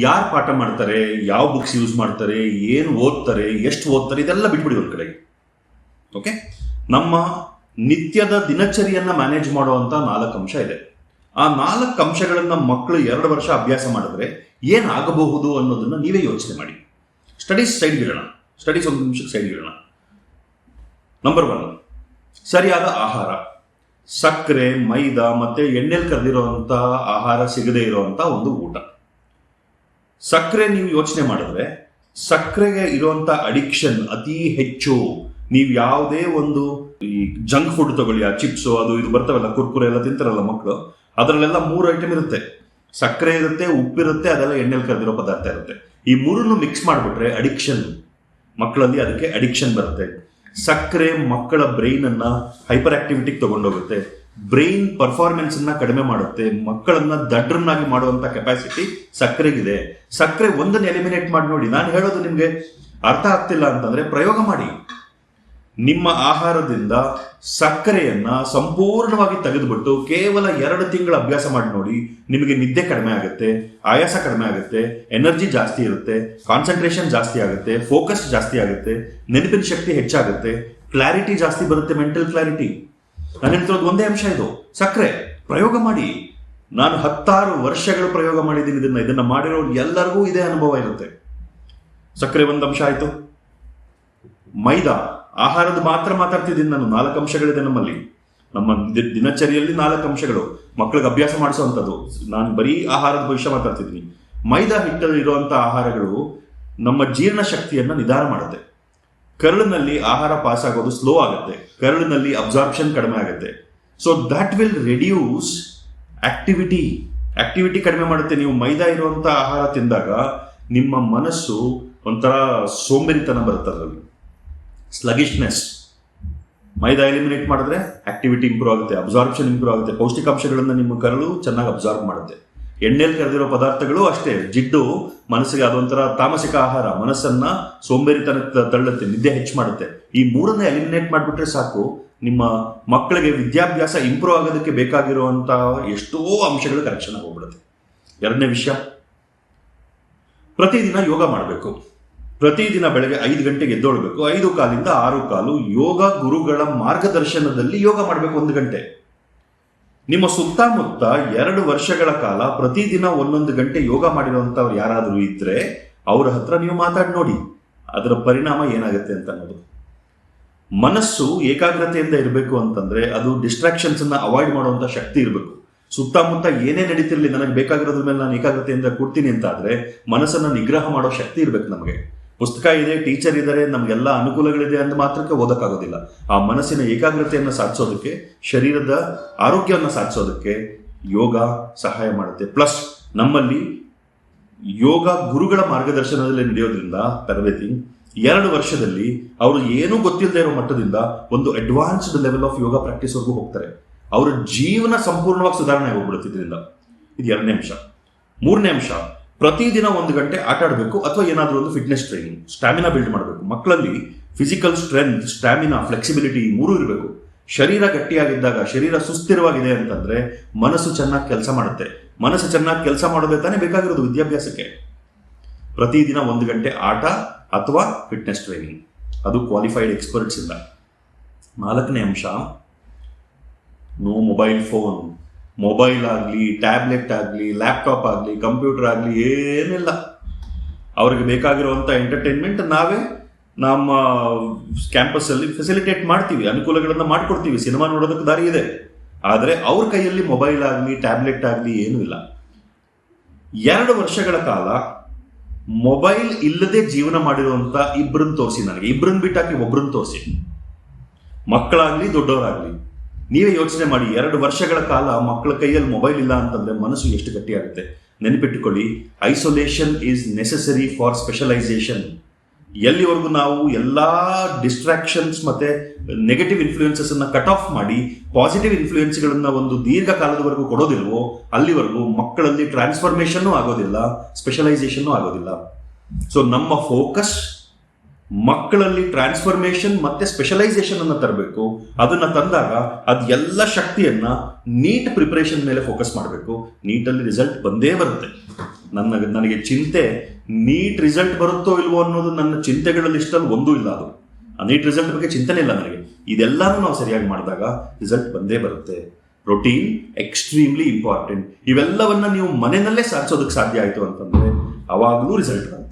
ಯಾರು ಪಾಠ ಮಾಡ್ತಾರೆ, ಯಾವ ಬುಕ್ಸ್ ಯೂಸ್ ಮಾಡ್ತಾರೆ, ಏನು ಓದ್ತಾರೆ, ಎಷ್ಟು ಓದ್ತಾರೆ, ಇದೆಲ್ಲ ಬಿಟ್ಬಿಡಿ ಒಂದು ಕಡೆಗೆ. ಓಕೆ, ನಮ್ಮ ನಿತ್ಯದ ದಿನಚರಿಯನ್ನ ಮ್ಯಾನೇಜ್ ಮಾಡುವಂತ 4 ಅಂಶ ಇದೆ. ಆ 4 ಅಂಶಗಳನ್ನ ಮಕ್ಕಳು 2 ವರ್ಷ ಅಭ್ಯಾಸ ಮಾಡಿದ್ರೆ ಏನಾಗಬಹುದು ಅನ್ನೋದನ್ನ ನೀವೇ ಯೋಚನೆ ಮಾಡಿ. ಸ್ಟಡೀಸ್ ಸೈಡ್ ಇಡೋಣ, ಸ್ಟಡೀಸ್ ಒಂದು ನಿಮಿಷಕ್ಕೆ ಸೈಡ್ ಇಡೋಣ. ನಂಬರ್ 1, ಸರಿಯಾದ ಆಹಾರ. ಸಕ್ಕರೆ, ಮೈದಾ ಮತ್ತೆ ಎಣ್ಣೆಲಿ ಕರೆದಿರುವಂತ ಆಹಾರ ಸಿಗದೆ ಇರುವಂತ ಒಂದು ಊಟ. ಸಕ್ಕರೆ ನೀವು ಯೋಚನೆ ಮಾಡಿದ್ರೆ ಸಕ್ಕರೆಗೆ ಇರುವಂತ ಅಡಿಕ್ಷನ್ ಅತಿ ಹೆಚ್ಚು. ನೀವು ಯಾವುದೇ ಒಂದು ಈ ಜಂಕ್ ಫುಡ್ ತಗೊಳ್ಳಿ, ಆ ಚಿಪ್ಸು ಅದು ಇದು ಬರ್ತಾವಲ್ಲ, ಕುರ್ಕುರೆ ಎಲ್ಲ ತಿಂತಾರಲ್ಲ ಮಕ್ಕಳು, ಅದರಲ್ಲೆಲ್ಲ 3 ಐಟಮ್ ಇರುತ್ತೆ. ಸಕ್ಕರೆ ಇರುತ್ತೆ, ಉಪ್ಪಿರುತ್ತೆ, ಅದೆಲ್ಲ ಎಣ್ಣೆಲಿ ಕರೆದಿರೋ ಪದಾರ್ಥ ಇರುತ್ತೆ. ಈ 3 ಮಿಕ್ಸ್ ಮಾಡಿಬಿಟ್ರೆ ಅಡಿಕ್ಷನ್, ಮಕ್ಕಳಲ್ಲಿ ಅದಕ್ಕೆ ಅಡಿಕ್ಷನ್ ಬರುತ್ತೆ. ಸಕ್ಕರೆ ಮಕ್ಕಳ ಬ್ರೈನ್ ಅನ್ನ ಹೈಪರ್ ಆಕ್ಟಿವಿಟಿಗೆ ತಗೊಂಡೋಗುತ್ತೆ, ಬ್ರೈನ್ ಪರ್ಫಾರ್ಮೆನ್ಸ್ ಅನ್ನ ಕಡಿಮೆ ಮಾಡುತ್ತೆ, ಮಕ್ಕಳನ್ನ ದಡ್ರನ್ನಾಗಿ ಮಾಡುವಂತ ಕೆಪಾಸಿಟಿ ಸಕ್ಕರೆಗಿದೆ. ಸಕ್ಕರೆ ಒಂದನ್ನು ಎಲಿಮಿನೇಟ್ ಮಾಡಿ ನೋಡಿ. ನಾನು ಹೇಳೋದು ನಿಮ್ಗೆ ಅರ್ಥ ಆಗ್ತಿಲ್ಲ ಅಂತಂದ್ರೆ ಪ್ರಯೋಗ ಮಾಡಿ. ನಿಮ್ಮ ಆಹಾರದಿಂದ ಸಕ್ಕರೆಯನ್ನ ಸಂಪೂರ್ಣವಾಗಿ ತೆಗೆದುಬಿಟ್ಟು ಕೇವಲ 2 ತಿಂಗಳ ಅಭ್ಯಾಸ ಮಾಡಿ ನೋಡಿ. ನಿಮಗೆ ನಿದ್ದೆ ಕಡಿಮೆ ಆಗುತ್ತೆ, ಆಯಾಸ ಕಡಿಮೆ ಆಗುತ್ತೆ, ಎನರ್ಜಿ ಜಾಸ್ತಿ ಇರುತ್ತೆ, ಕಾನ್ಸಂಟ್ರೇಷನ್ ಜಾಸ್ತಿ ಆಗುತ್ತೆ, ಫೋಕಸ್ ಜಾಸ್ತಿ ಆಗುತ್ತೆ, ನೆನಪಿನ ಶಕ್ತಿ ಹೆಚ್ಚಾಗುತ್ತೆ, ಕ್ಲಾರಿಟಿ ಜಾಸ್ತಿ ಬರುತ್ತೆ, ಮೆಂಟಲ್ ಕ್ಲಾರಿಟಿ. ನಾನು ಹೇಳ್ತಿರೋದು ಒಂದೇ ಅಂಶ ಇದು, ಸಕ್ಕರೆ. ಪ್ರಯೋಗ ಮಾಡಿ. ನಾನು 16 ವರ್ಷಗಳು ಪ್ರಯೋಗ ಮಾಡಿದ್ದೀನಿ ಇದನ್ನ ಮಾಡಿರೋರು ಎಲ್ಲರಿಗೂ ಇದೇ ಅನುಭವ ಇರುತ್ತೆ. ಸಕ್ಕರೆ ಒಂದು ಅಂಶ ಆಯ್ತು. ಮೈದಾ, ಆಹಾರದ ಮಾತ್ರ ಮಾತಾಡ್ತಿದ್ದೀನಿ ನಾನು. 4 ಅಂಶಗಳಿದೆ ನಮ್ಮಲ್ಲಿ, ನಮ್ಮ ದಿನಚರಿಯಲ್ಲಿ 4 ಅಂಶಗಳು ಮಕ್ಕಳಿಗೆ ಅಭ್ಯಾಸ ಮಾಡಿಸುವಂಥದ್ದು. ನಾನು ಬರೀ ಆಹಾರದ ಭವಿಷ್ಯ ಮಾತಾಡ್ತಿದ್ದೀನಿ. ಮೈದಾ ಹಿಟ್ಟಲ್ಲಿ ಇರುವಂತಹ ಆಹಾರಗಳು ನಮ್ಮ ಜೀರ್ಣ ಶಕ್ತಿಯನ್ನ ನಿಧಾನ ಮಾಡುತ್ತೆ. ಕರಳಿನಲ್ಲಿ ಆಹಾರ ಪಾಸ್ ಆಗೋದು ಸ್ಲೋ ಆಗುತ್ತೆ, ಕರಳಿನಲ್ಲಿ ಅಬ್ಸಾರ್ಪ್ಷನ್ ಕಡಿಮೆ ಆಗುತ್ತೆ. So that will reduce activity ಕಡಿಮೆ ಮಾಡುತ್ತೆ. ನೀವು ಮೈದಾ ಇರುವಂತ ಆಹಾರ ತಿಂದಾಗ ನಿಮ್ಮ ಮನಸ್ಸು ಒಂಥರ ಸೋಂಬೇರಿತನ ಬರುತ್ತೆ, ಅದರಲ್ಲಿ ಸ್ಲಗಿಶ್ನೆಸ್. ಮೈದಾ ಎಲಿಮಿನೇಟ್ ಮಾಡಿದ್ರೆ ಆಕ್ಟಿವಿಟಿ ಇಂಪ್ರೂವ್ ಆಗುತ್ತೆ, ಅಬ್ಸಾರ್ಪ್ಷನ್ ಇಂಪ್ರೂವ್ ಆಗುತ್ತೆ, ಪೌಷ್ಟಿಕಾಂಶಗಳನ್ನ ನಿಮ್ಮ ಕರಳು ಚೆನ್ನಾಗಿ ಅಬ್ಸಾರ್ಬ್ ಮಾಡುತ್ತೆ. ಎಣ್ಣೆಯಲ್ಲಿ ಕರೆದಿರೋ ಪದಾರ್ಥಗಳು ಅಷ್ಟೇ, ಜಿಡ್ಡು ಮನಸ್ಸಿಗೆ ಅದೊಂಥರ ತಾಮಸಿಕ ಆಹಾರ, ಮನಸ್ಸನ್ನ ಸೋಂಬೇರಿತನ ತಳ್ಳುತ್ತೆ, ನಿದ್ದೆ ಹೆಚ್ಚು ಮಾಡುತ್ತೆ. ಈ 3ನ್ನ ಎಲಿಮಿನೇಟ್ ಮಾಡಿಬಿಟ್ರೆ ಸಾಕು, ನಿಮ್ಮ ಮಕ್ಕಳಿಗೆ ವಿದ್ಯಾಭ್ಯಾಸ ಇಂಪ್ರೂವ್ ಆಗೋದಕ್ಕೆ ಬೇಕಾಗಿರುವಂತ ಎಷ್ಟೋ ಅಂಶಗಳು ಕರೆಕ್ಷನ್ ಆಗೋಗ್ಬಿಡುತ್ತೆ. 2ನೇ ವಿಷಯ, ಪ್ರತಿದಿನ ಯೋಗ ಮಾಡಬೇಕು. ಪ್ರತಿದಿನ ಬೆಳಗ್ಗೆ 5 ಗಂಟೆಗೆ ಎದ್ದೊಳ್ಬೇಕು. 5:15 6:15 ಯೋಗ ಗುರುಗಳ ಮಾರ್ಗದರ್ಶನದಲ್ಲಿ ಯೋಗ ಮಾಡಬೇಕು 1 ಗಂಟೆ. ನಿಮ್ಮ ಸುತ್ತಮುತ್ತ 2 ವರ್ಷಗಳ ಕಾಲ ಪ್ರತಿದಿನ 1 ಗಂಟೆ ಯೋಗ ಮಾಡಿರುವಂತವ್ರು ಯಾರಾದರೂ ಇದ್ರೆ ಅವ್ರ ಹತ್ರ ನೀವು ಮಾತಾಡಿ ನೋಡಿ, ಅದರ ಪರಿಣಾಮ ಏನಾಗುತ್ತೆ ಅಂತ ಅನ್ನೋದು. ಮನಸ್ಸು ಏಕಾಗ್ರತೆಯಿಂದ ಇರಬೇಕು ಅಂತಂದ್ರೆ ಅದು ಡಿಸ್ಟ್ರಾಕ್ಷನ್ಸ್ ಅನ್ನ ಅವಾಯ್ಡ್ ಮಾಡುವಂತ ಶಕ್ತಿ ಇರಬೇಕು. ಸುತ್ತಮುತ್ತ ಏನೇ ನಡೀತಿರ್ಲಿ, ನನಗೆ ಬೇಕಾಗಿರೋದ್ರ ಮೇಲೆ ನಾನು ಏಕಾಗ್ರತೆಯಿಂದ ಕೊಡ್ತೀನಿ ಅಂತ ಆದ್ರೆ ಮನಸ್ಸನ್ನ ನಿಗ್ರಹ ಮಾಡೋ ಶಕ್ತಿ ಇರ್ಬೇಕು ನಮಗೆ. ಪುಸ್ತಕ ಇದೆ, ಟೀಚರ್ ಇದ್ದಾರೆ, ನಮ್ಗೆಲ್ಲ ಅನುಕೂಲಗಳಿದೆ ಅಂದ ಮಾತ್ರಕ್ಕೆ ಓದಕ್ಕಾಗೋದಿಲ್ಲ. ಆ ಮನಸ್ಸಿನ ಏಕಾಗ್ರತೆಯನ್ನು ಸಾಧಿಸೋದಕ್ಕೆ, ಶರೀರದ ಆರೋಗ್ಯವನ್ನು ಸಾಧಿಸೋದಕ್ಕೆ ಯೋಗ ಸಹಾಯ ಮಾಡುತ್ತೆ. ಪ್ಲಸ್ ನಮ್ಮಲ್ಲಿ ಯೋಗ ಗುರುಗಳ ಮಾರ್ಗದರ್ಶನದಲ್ಲಿ ನಡೆಯೋದ್ರಿಂದ ತರಬೇತಿ 2 ವರ್ಷದಲ್ಲಿ ಅವರು ಏನೂ ಗೊತ್ತಿಲ್ಲದೆ ಇರೋ ಮಟ್ಟದಿಂದ ಒಂದು advanced level of yoga practice ವರ್ಗೂ ಹೋಗ್ತಾರೆ. ಅವರ ಜೀವನ ಸಂಪೂರ್ಣವಾಗಿ ಸುಧಾರಣೆ ಆಗೋಗ್ಬಿಡುತ್ತೆ ಇದರಿಂದ. ಇದು 2ನೇ ಅಂಶ. 3ನೇ ಅಂಶ, ಪ್ರತಿದಿನ 1 ಗಂಟೆ ಆಟ ಆಡಬೇಕು ಅಥವಾ ಏನಾದರೂ ಒಂದು ಫಿಟ್ನೆಸ್ ಟ್ರೈನಿಂಗ್, ಸ್ಟ್ಯಾಮಿನಾ ಬಿಲ್ಡ್ ಮಾಡಬೇಕು. ಮಕ್ಕಳಲ್ಲಿ ಫಿಸಿಕಲ್ ಸ್ಟ್ರೆಂತ್, ಸ್ಟ್ಯಾಮಿನಾ, ಫ್ಲೆಕ್ಸಿಬಿಲಿಟಿ 3 ಇರಬೇಕು. ಶರೀರ ಗಟ್ಟಿಯಾಗಿದ್ದಾಗ, ಶರೀರ ಸುಸ್ಥಿರವಾಗಿದೆ ಅಂತಂದ್ರೆ ಮನಸ್ಸು ಚೆನ್ನಾಗಿ ಕೆಲಸ ಮಾಡುತ್ತೆ. ಮನಸ್ಸು ಚೆನ್ನಾಗಿ ಕೆಲಸ ಮಾಡೋದೇ ತಾನೇ ಬೇಕಾಗಿರೋದು ವಿದ್ಯಾಭ್ಯಾಸಕ್ಕೆ. ಪ್ರತಿದಿನ 1 ಗಂಟೆ ಆಟ ಅಥವಾ ಫಿಟ್ನೆಸ್ ಟ್ರೈನಿಂಗ್, ಅದು ಕ್ವಾಲಿಫೈಡ್ ಎಕ್ಸ್ಪರ್ಟ್ಸ್ ಇಲ್ಲ. 4ನೇ ಅಂಶ, ನೋ ಮೊಬೈಲ್ ಫೋನ್. ಮೊಬೈಲ್ ಆಗಲಿ, ಟ್ಯಾಬ್ಲೆಟ್ ಆಗಲಿ, ಲ್ಯಾಪ್ಟಾಪ್ ಆಗಲಿ, ಕಂಪ್ಯೂಟರ್ ಆಗಲಿ ಏನಿಲ್ಲ. ಅವ್ರಿಗೆ ಬೇಕಾಗಿರುವಂಥ ಎಂಟರ್ಟೈನ್ಮೆಂಟ್ ನಾವೇ ನಮ್ಮ ಕ್ಯಾಂಪಸ್ಸಲ್ಲಿ ಫೆಸಿಲಿಟೇಟ್ ಮಾಡ್ತೀವಿ, ಅನುಕೂಲಗಳನ್ನು ಮಾಡಿಕೊಡ್ತೀವಿ. ಸಿನಿಮಾ ನೋಡೋದಕ್ಕೆ ದಾರಿ ಇದೆ. ಆದರೆ ಅವ್ರ ಕೈಯಲ್ಲಿ ಮೊಬೈಲ್ ಆಗಲಿ, ಟ್ಯಾಬ್ಲೆಟ್ ಆಗಲಿ ಏನೂ ಇಲ್ಲ. 2 ವರ್ಷಗಳ ಕಾಲ ಮೊಬೈಲ್ ಇಲ್ಲದೆ ಜೀವನ ಮಾಡಿರುವಂಥ ಇಬ್ಬರನ್ನು ತೋರಿಸಿ, ನನಗೆ ಇಬ್ಬರನ್ನು ಬಿಟ್ಟಾಕಿ ಒಬ್ಬರನ್ನು ತೋರಿಸಿ, ಮಕ್ಕಳಾಗ್ಲಿ ದೊಡ್ಡವರಾಗ್ಲಿ. ನೀವೇ ಯೋಚನೆ ಮಾಡಿ, 2 ವರ್ಷಗಳ ಕಾಲ ಮಕ್ಕಳ ಕೈಯಲ್ಲಿ ಮೊಬೈಲ್ ಇಲ್ಲ ಅಂತಂದ್ರೆ ಮನಸ್ಸು ಎಷ್ಟು ಗಟ್ಟಿಯಾಗುತ್ತೆ. ನೆನಪಿಟ್ಟುಕೊಳ್ಳಿ, isolation is necessary for specialization. ಎಲ್ಲಿವರೆಗೂ ನಾವು ಎಲ್ಲಾ ಡಿಸ್ಟ್ರಾಕ್ಷನ್ಸ್ ಮತ್ತೆ ನೆಗೆಟಿವ್ ಇನ್ಫ್ಲೂಯೆನ್ಸಸ್ ಅನ್ನ ಕಟ್ ಆಫ್ ಮಾಡಿ ಪಾಸಿಟಿವ್ ಇನ್ಫ್ಲೂಯೆನ್ಸ್ಗಳನ್ನ ಒಂದು ದೀರ್ಘಕಾಲದವರೆಗೂ ಕೊಡೋದಿಲ್ವೋ ಅಲ್ಲಿವರೆಗೂ ಮಕ್ಕಳಲ್ಲಿ ಟ್ರಾನ್ಸ್ಫಾರ್ಮೇಶನ್ ಆಗೋದಿಲ್ಲ, ಸ್ಪೆಷಲೈಸೇಷನ್ ಆಗೋದಿಲ್ಲ. ಸೊ ನಮ್ಮ ಫೋಕಸ್ ಮಕ್ಕಳಲ್ಲಿ ಟ್ರಾನ್ಸ್ಫಾರ್ಮೇಶನ್ ಮತ್ತೆ ಸ್ಪೆಷಲೈಸೇಷನ್ ಅನ್ನ ತರಬೇಕು. ಅದನ್ನ ತಂದಾಗ ಅದು ಎಲ್ಲ ಶಕ್ತಿಯನ್ನ ನೀಟ್ ಪ್ರಿಪರೇಷನ್ ಮೇಲೆ ಫೋಕಸ್ ಮಾಡಬೇಕು. ನೀಟಲ್ಲಿ ರಿಸಲ್ಟ್ ಬಂದೇ ಬರುತ್ತೆ. ನನಗೆ ಚಿಂತೆ ನೀಟ್ ರಿಸಲ್ಟ್ ಬರುತ್ತೋ ಇಲ್ವೋ ಅನ್ನೋದು ನನ್ನ ಚಿಂತೆಗಳ ಲಿಸ್ಟಲ್ಲಿ ಒಂದೂ ಇಲ್ಲ. ಅದು ಆ ನೀಟ್ ರಿಸಲ್ಟ್ ಬಗ್ಗೆ ಚಿಂತನೆ ಇಲ್ಲ ನನಗೆ. ಇದೆಲ್ಲಾನು ನಾವು ಸರಿಯಾಗಿ ಮಾಡಿದಾಗ ರಿಸಲ್ಟ್ ಬಂದೇ ಬರುತ್ತೆ. Routine extremely important. ಇವೆಲ್ಲವನ್ನ ನೀವು ಮನೆಯಲ್ಲೇ ಸಾಧಿಸೋದಕ್ಕೆ ಸಾಧ್ಯ ಆಯಿತು ಅಂತಂದ್ರೆ ಅವಾಗಲೂ ರಿಸಲ್ಟ್ ಬರುತ್ತೆ.